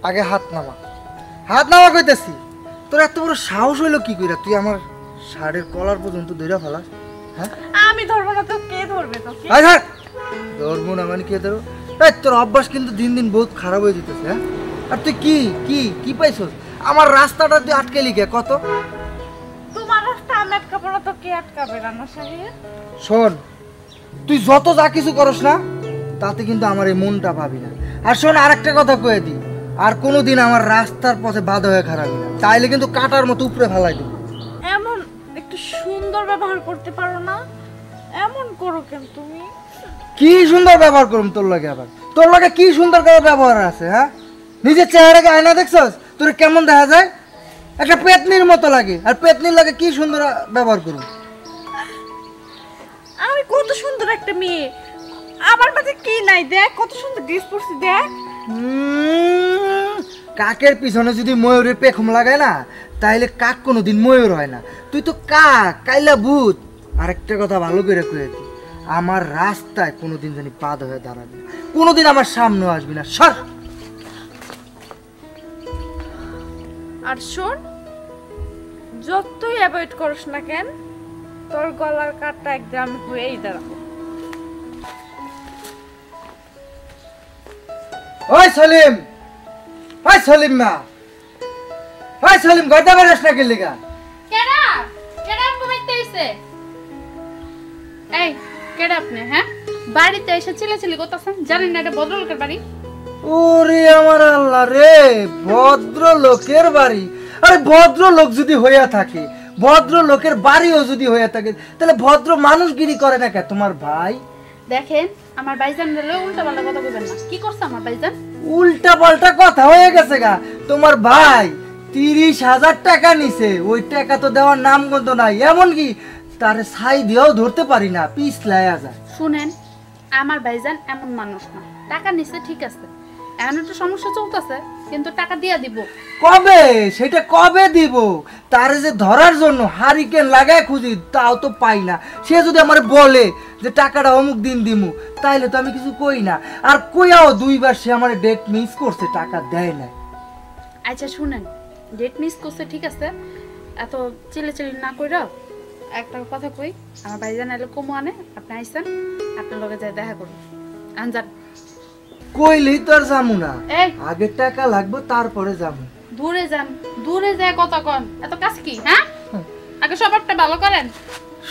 আগে হাত নামা, হাত নামা কইতেছি। তোর এত বড় সাহস হইলো কি কইরা তুই আমার শাড়ির কলার পর্যন্ত ধইরা ফেলাস? হ্যাঁ আমি ধরবো না তো কে ধরবে তোকে? ধরবো না মানে কে ধরো? এই তোর অভ্যাস কিন্তু দিন দিন বহুত খারাপ হয়ে যেতেছে। হ্যাঁ, আর তুই কি কি কি পাইছস? আমার রাস্তাটা তুই আটকে লিখে কত? তোমার রাস্তা আমি আটকাবো না তো কে আটকাবে রানা সাহেব? শোন, তুই যত যা কিছু করস না তাতে কিন্তু আমার এই মনটা ভাবি না। আর শোন, আরেকটা কথা কয়ে দিই, আর কোনোদিন আমার রাস্তার পথে বাধা হয়ে খারাপি না, তাইলে কিন্তু কাটার মতো উপরে ফেলাই দিবি। এমন একটু সুন্দর ব্যবহার করতে পারো না? এমন করো কেন তুমি? কি সুন্দর ব্যবহার করুম তোর লাগে? আবার তোর লাগে কি সুন্দর করে ব্যবহার আছে? হ্যাঁ, নিজের চেহারাকে আয়না দেখছস? তোর কেমন দেখা যায়? একটা পেতনির মতো লাগে। আর পেতনির লাগে কি সুন্দর ব্যবহার করুম? আমি কত সুন্দর একটা মেয়ে, আমার মাঝে কি নাই দেখ, কত সুন্দর ড্রেস পরছি দেখ। কাকের পিছনে যদি ময়ূরের পেখম লাগায় না, তাইলে কাক কোনোদিন ময়ূর হয় না। তুই তো কাক, কাইলা ভূত। আরেকটা কথা ভালো করে কয়ে দি, আমার রাস্তায় কোনোদিন জানি বাদ হয়ে দাঁড়াবি, কোনোদিন আমার সামনে আসবি না। সর। আর শোন, যতই অ্যাভয়েড করিস না কেন, তোর গলার কাটটা একদম হয়েই দাঁড়াবো। ওই সলিম, ওই সলিম না, ওই সলিম গয়দা বেরাস না গেলি গা? কেডা কেডা ঘুমাইতে হইছে? এই কেডা আপনি? হ্যাঁ, বাড়িতে এসে চিল্লাচিল্লি করতেছেন, জানেন না এটা ভদ্রলোকের বাড়ি? ওরে আমার আল্লাহ রে, ভদ্রলোকের বাড়ি? আরে ভদ্রলোক যদি হইয়া থাকে, ভদ্রলোকের বাড়িও যদি হইয়া থাকে, তাহলে ভদ্র মানুষগিরি করে না কে তোমার ভাই? দেখেন, আমার ভাইজান রে উল্টা পাল্টা কথা কইবেন না। কি করছে আমার ভাইজান? উল্টা পাল্টা কথা হয়ে গেছে গা। তোমার ভাই 30,000 টাকা নিছে, ওই টাকা তো দেওয়ার নাম গন্ধ নাই। এমনকি তার ছাই দিয়েও ধরতে পারি না, পিছলায়া যায়। শুনেন, আমার ভাইজান এমন মানুষ না। টাকা নিছে ঠিক আছে, এমন একটা সমস্যা চলতেছে, কিন্তু টাকা দিয়া দিব। কবে? সেটা কবে দিব? তারে যে ধরার জন্য হারিকেন লাগায় খুঁজি, তাও তো পাই না। সে যদি আমার বলে যে টাকাটা অমুক দিন দিমু, তাইলে তো আমি কিছু কই না। আর কইয়াও 2 বার সে আমার ডেট মিস করছে, টাকা দেয় না। আচ্ছা শুনেন, ডেট মিস করছে ঠিক আছে, এত চিল্লাচিল্লি না কইরা একটা কথা কই। আমার ভাইজান এলে কমু আনে, আপনি আইছেন, আপনার লগে যাই দেখা করুন। আনজান কইলেই তো আর যামু না, এই আগে টাকা লাগবে তারপরে যামু। দূরে যান, দূরে যায় কথা কন, এত কাজ কি? হ্যাঁ, আগে স্বভাবটা ভালো করেন।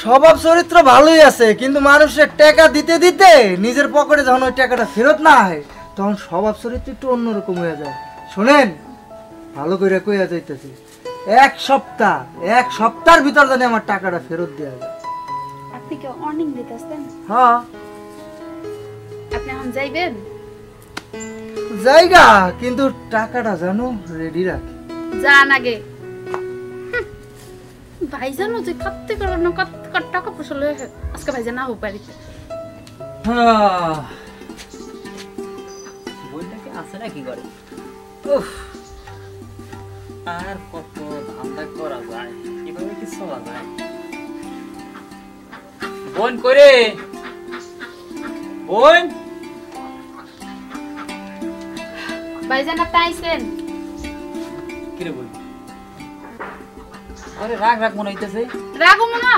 স্বভাব চরিত্র ভালোই আছে, কিন্তু মানুষের টাকা দিতে দিতে নিজের পকেটে যখন ওই টাকাটা ফেরত না হয়, তখন স্বভাব চরিত্র একটু অন্যরকম হয়ে যায়। শোনেন, ভালো করে কইয়া যাইতেছি, এক সপ্তাহের ভিতর জানি আমার টাকাটা ফেরত দেওয়া যায়। আপনি কি অর্নিং দিতেছেন? হ্যাঁ। আপনি এখন যাইবেন? জায়গা, কিন্তু টাকাটা জানো রেডি রাখি। যান আগে। ভাইজানও যে কাটতে পারো না, টাকা পয়সা লয়ে আজকে ভাইজান না হোক বাড়িতে। বইটা কি আছে নাকি ঘরে? আর কত ধান্দা করা যায়, এভাবে কি চলা যায়? বোন করে বোন, ভাইজান আপনি আইছেন? কিরে বল? আরে রাগ রাগ মনে হইতেছে। রাগো না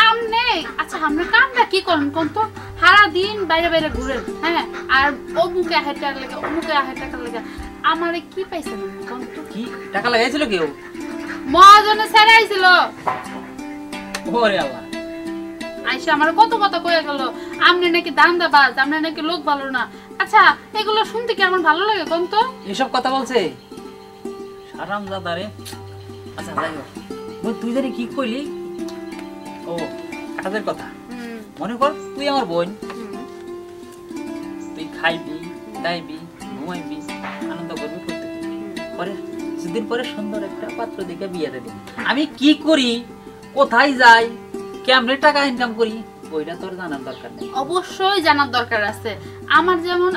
আমনে। আচ্ছা আমরা কামটা কি করেন কোন তো? সারা দিন বাইরে বাইরে ঘুরেন, হ্যাঁ, আর অমুকে হাইটার লাগে, অমুকে হাইটার লাগে। আমারে কি পাইছেন কোন তো? কি টাকা লাগাইছিল কেউ? মহাজনে ছেড়ে আইছিল। ওরে আল্লাহ, আইসা আমার কত কথা কয়ে গেল, আমনে নাকি দান্দাবাজ, আমনে নাকি লোক ভালো না। আচ্ছা এগুলো শুনতে কি আমার ভালো লাগে কোন তো? এসব কথা বলছে সারাম দাদারে। আচ্ছা যাই হোক, তুই জানি কি কইলি? ও কাজের কথা। মনে কর তুই আমার বোন, তুই খাইবি, দাইবি, ঘুমাইবি, আনন্দ করবি, পরে কিছুদিন পরে সুন্দর একটা পাত্র দেখে বিয়ে দেবে। আমি কি করি, কোথায় যাই, কেমনে টাকা ইনকাম করি, ওইটা তোর জানার দরকার নেই। অবশ্যই জানার দরকার আছে। আমার যেমন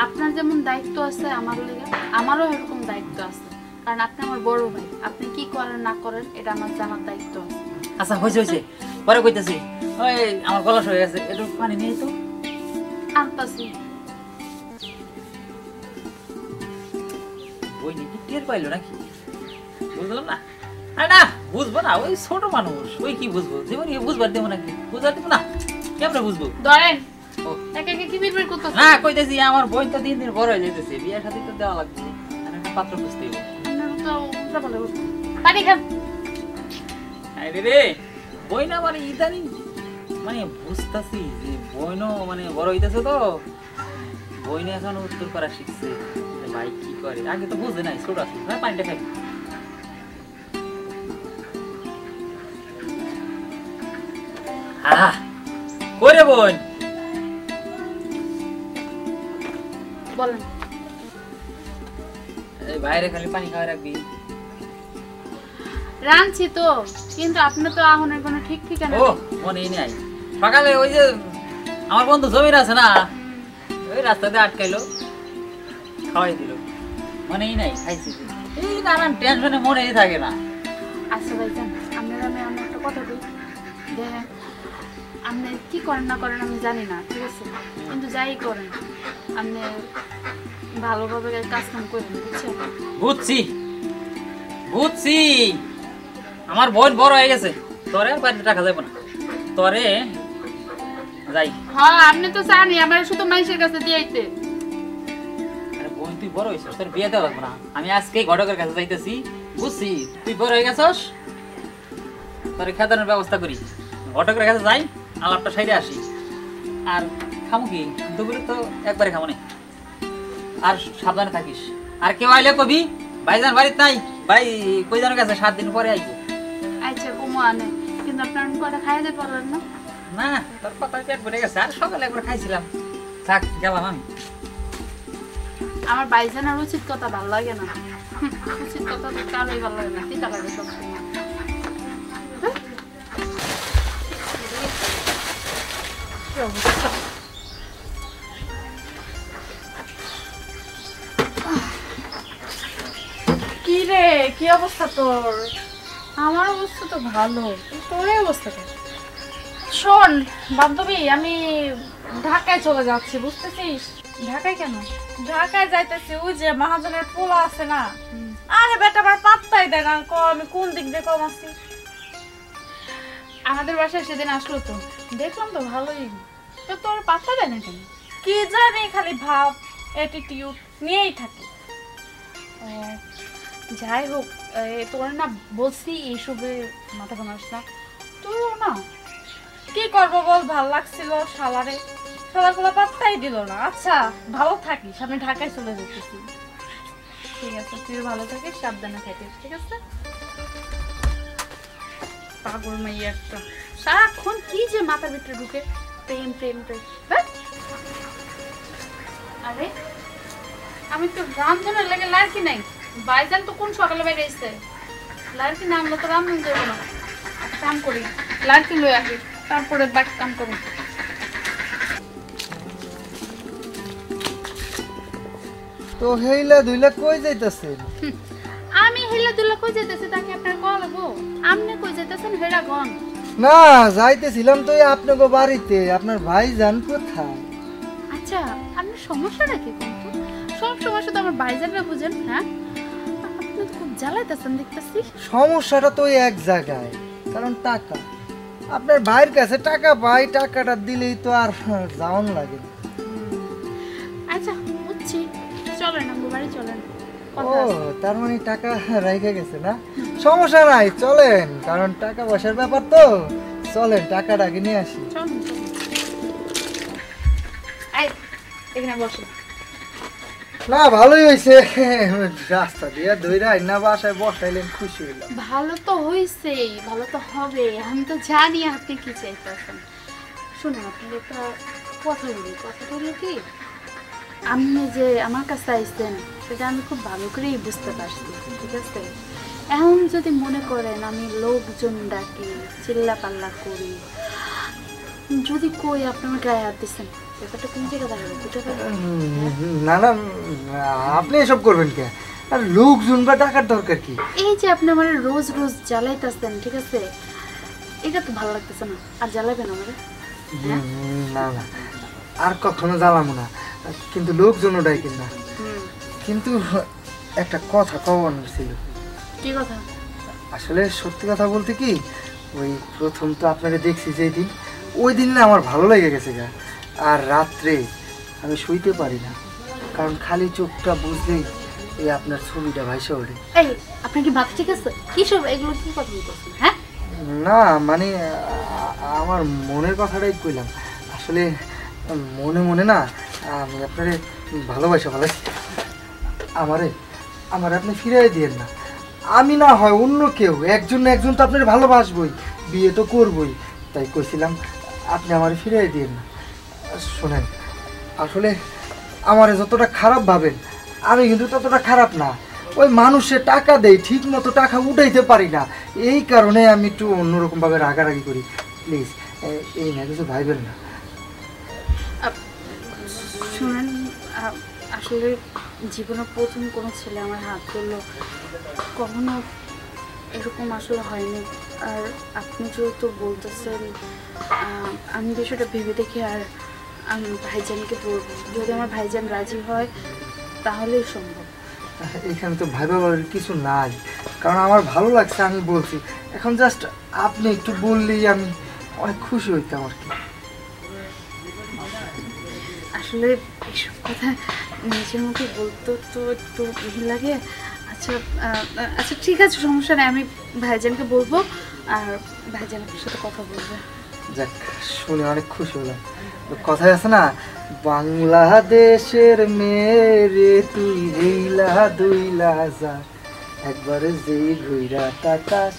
আপনার যেমন দায়িত্ব আছে আমার লেগে, আমারও এরকম দায়িত্ব আছে, কারণ আপনি আমার বড় ভাই। আপনি কি করেন না করেন এটা আমার জানার দায়িত্ব আছে। আচ্ছা হয়েছে হয়েছে, পরে কইতেছি। ওই আমার গলা হয়ে গেছে, একটু পানি নিয়ে তো। আনতাছি। বই নাকি টের পাইলো নাকি বুঝলাম না। আরে না বুঝবো না, ওই ছোট মানুষ, ওই কি বুঝবো, জীবন বুঝবার দেবো নাকি, বুঝবার দেবো না, কেমন বুঝবো। ধরেন ও, একে একে কি বিড়বিড় করতেছেন? না কইতেছি আমার বোন তো দিন দিন বড় হয়ে যাইতেছে, বিয়ের সাথে তো দেওয়া লাগবে, আর একটা পাত্র খুঁজতে হবে। আপনার তো উল্টা পাল্টা কথা। পানি খান। আরে রে বই না মানে ইদানিং মানে বুঝতেছি যে বইনও মানে বড় হইতেছে, তো বইনে এখন উত্তর করা শিখছে যে ভাই কি করে, আগে তো বুঝে নাই, ছোট আছে না। পানিটা খাই। করে বোন বলেন। এই বাইরে খালি পানি খাওয়া রাখবি। রাঁধছি তো, কিন্তু আপনি তো আহনের কোনো ঠিক ঠিকানা ও নেই। মনেই নাই, সকালে ওই যে আমার বন্ধু জমির আছে না, ওই রাস্তাতে আটকাইলো, খাওয়াই দিল, মনেই নাই খাইছি। এই নানান টেনশনে মনেই থাকে না। আচ্ছা ভাইজান, আপনার আমি একটা কথা বলি, দেখেন আপনি কি করেন না করেন আমি জানি না, ঠিক আছে, কিন্তু যাই করেন আপনি ভালোভাবে কাজ কাম করেন, বুঝছেন? বুঝছি বুঝছি, আমার বোন বড় হয়ে গেছে, তোরে আর বাড়িতে টাকা যাবো না, তোরে যাই। হ্যাঁ আপনি তো জানি আমার শুধু মানুষের কাছে দিয়েইতে। আরে বোন তুই বড় হয়েছিস, তোর বিয়ে দেওয়া লাগবে না, আমি আজকে ঘটকের কাছে যাইতেছি, বুঝছি তুই বড় হয়ে গেছস, তোর খেতানোর ব্যবস্থা করি, ঘটকের কাছে যাই, আলাপটা সাইডে আসি। আর খামু কি দুপুরে তো একবারে খামো না, আর সাবধানে থাকিস। আর কেউ আইলে কবি ভাইজান বাড়িতে নাই, ভাই কই জানো গেছে, 7 দিন পরে আইবো। আচ্ছা কুমো আনে, কিন্তু আপনার কটা খাইয়ে দিতে পারলেন না? না তোর কথা পেট ভরে গেছে, আর সকালে একবার খাইছিলাম, থাক গেলাম আমি। আমার ভাইজানের উচিত কথা ভালো লাগে না, উচিত কথা তো কারোই ভালো লাগে না, তিতা লাগে সবসময়। কি অবস্থা? কি রে, কি অবস্থা তোর? আমার অবস্থা তো ভালো, তোর এই অবস্থা কেন? শোন বান্ধবী, আমি ঢাকায় চলে যাচ্ছি, বুঝতেছিস? ঢাকায় কেন? ঢাকায় যাইতেছি, ওই যে মহাজনের পোলা আছে না, আরে বেটা আমার পাত্তাই দেয় না, আমি কোন দিক দিয়ে কম আছি। আমাদের বাসায় সেদিন আসলো তো, দেখলাম তো ভালোই, তো তোর পাত্তা দেয় না কেন? কি জানি খালি ভাব অ্যাটিটিউড নিয়েই থাকে। ও, যাই হোক, তোর না বলছি এইসবে মাথা ঘামাস না, তোর না কি করবো বল, ভাল লাগছিল শালারে, শালাগুলো পাত্তাই দিল না। আচ্ছা ভালো থাকিস, আমি ঢাকায় চলে যেতেছি। ঠিক আছে, তুই ভালো থাকিস, সাবধানে থাকিস, ঠিক আছে? পাগল মাইয়া একটা, সারাক্ষণ কি যে মাথার ভিতরে ঢুকে, প্রেম প্রেম প্রেম। ধ্যাৎ। আরে আমি তো রামধনের লেগে লাড়কি নাই, বাইজান তো কোন সকালে বাইরে এসছে, লাড়কি না আনলে তো রামধন যাবো না। একটা কাম করি, লাড়কি লই আসি, তারপরে বাকি কাম করি। তো হেইলা দুইলা কই যাইতাছেন? আমি হেলা দুলা কই যেতেছি তাকে আপনার কল লাগবো? আপনি কই যেতেছেন হেরা গন? না যাইতেছিলাম তো এই আপনাকে বাড়িতে, আপনার ভাই যান কোথায়? আচ্ছা আপনার সমস্যাটা কি কিন্তু? সব সমস্যা তো আমার ভাইজানরা বুঝেন, হ্যাঁ? আপনি তো খুব জ্বালাইতেছেন দেখতেছি। সমস্যাটা তো ওই এক জায়গায়, কারণ টাকা। আপনার ভাইয়ের কাছে টাকা পাই, টাকাটা দিলেই তো আর যাওন লাগে না। আচ্ছা বুঝছি, চলেন আমার বাড়ি চলেন, ও কথা আছে। তার মানে টাকা রেখে গেছে না? সমস্যা নাই, চলেন, কারণ টাকা পয়সার ব্যাপার তো, চলেন টাকাটাকে নিয়ে আসি। চলেন চলেন। এই এখানে বসুন। না ভালোই হয়েছে, রাস্তা দিয়ে ধইরা না বাসায় বসাইলেন, খুশি হইলাম। ভালো তো হইছেই, ভালো তো হবে, আমি তো জানি আপনি কি চাইতেছেন। শুনুন আপনি একটা কথা বলি, কথাটা হলো কি, আপনি যে আমার কাছে আইছেন সেটা আমি খুব ভালো করেই বুঝতে পারছি, ঠিক আছে? এখন যদি মনে করেন আমি লোকজন ডাকি, চিল্লা পাল্লা করি, যদি কই আপনি আমার গায়ে হাত দিচ্ছেন, ব্যাপারটা কোন জায়গায় দাঁড়াবে বুঝতে পারবেন? না না, আপনি এসব করবেন কে? আর লোকজন বা টাকার দরকার কি? এই যে আপনি আমার রোজ রোজ জ্বালাইতেছেন, ঠিক আছে, এটা তো ভালো লাগতেছে না, আর জ্বালাবেন আমার। না না, আর কখনো জ্বালামো না, কিন্তু লোকজনও ডাইকেন না। হুম, কিন্তু একটা কথা কবার ছিল। কি কথা? আসলে সত্যি কথা বলতে কি, ওই প্রথম তো আপনাকে দেখছি যেই দিন, ওই দিন না আমার ভালো লেগে গেছে গা। আর রাত্রে আমি শুইতে পারি না, কারণ খালি চোখটা বুঝলেই এই আপনার ছবিটা ভাইসা ওঠে। এই, আপনার কি মাথা ঠিক আছে? কি সব এগুলো কি কথা বলতেছেন? হ্যাঁ, না মানে আমার মনের কথাটাই কইলাম। আসলে মনে মনে না আমি আপনারে ভালোবাসা ফেলাইছি। আমারে আমারে আপনি ফিরাই দিয়েন না। আমি না হয় অন্য কেউ, একজন না একজন তো আপনার ভালোবাসবই, বিয়ে তো করবই। তাই কইছিলাম আপনি আমারে ফিরাই দিয়েন না। শোনেন, আসলে আমারে যতটা খারাপ ভাবেন, আমি কিন্তু ততটা খারাপ না। ওই মানুষে টাকা দেয়, ঠিক মতো টাকা উঠাইতে পারি না, এই কারণে আমি একটু অন্যরকমভাবে রাগারাগি করি। প্লিজ এই না কিছু ভাইবেন না। শুনেন, আসলে জীবনে প্রথম কোনো ছেলে আমার হাত ধরলো, কখনো এরকম আসলে হয়নি। আর আপনি যেহেতু বলতেছেন, আমি বিষয়টা ভেবে দেখি আর আমি ভাইজানকে বলবো। যদি আমার ভাইজান রাজি হয় তাহলেই সম্ভব। এখানে তো ভাই বাবার কিছু নাই, কারণ আমার ভালো লাগছে, আমি বলছি। এখন জাস্ট আপনি একটু বললেই আমি অনেক খুশি হইতাম আর কি। আসলে এসব কথা নিজের মুখে বলতে তো একটু ই লাগে। আচ্ছা, আচ্ছা ঠিক আছে, সমস্যা নেই, আমি ভাইজানকে বলবো আর ভাইজানের সাথে কথা বলবো। যাক, শুনে অনেক খুশি হলাম। কথায় আছে না, বাংলাদেশের মেরে তুই হইলা দুইলা যা, একবারে যেই ঘুইরা তাকাস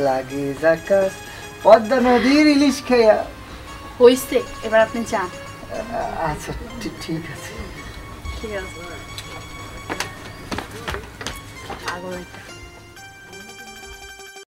লাগে জাকাস, পদ্মা নদীর ইলিশ খেয়া। হইছে, এবার আপনি যান। আচ্ছা ঠিক আছে। ঠিক আছে। পাগল একটা।